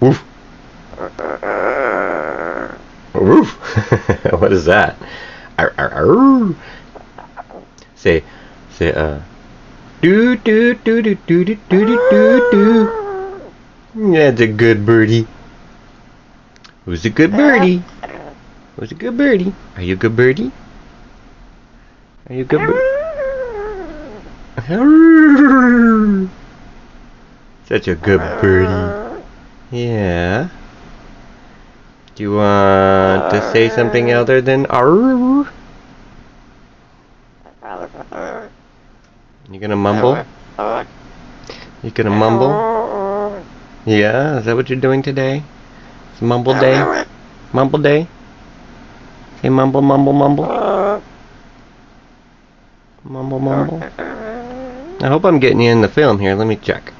Woof. Woof. What is that? Arr, arr, arr. Say, do do do do do do do do do. That's a good birdie. Who's a good birdie? Who's a good birdie? Are you a good birdie? Are you a good birdie? Such a good birdie. Yeah. Do you want to say something other than arr? You gonna mumble? You gonna mumble? Yeah, is that what you're doing today? It's mumble day? Mumble day? Say mumble, mumble, mumble. Mumble, mumble. I hope I'm getting you in the film here. Let me check.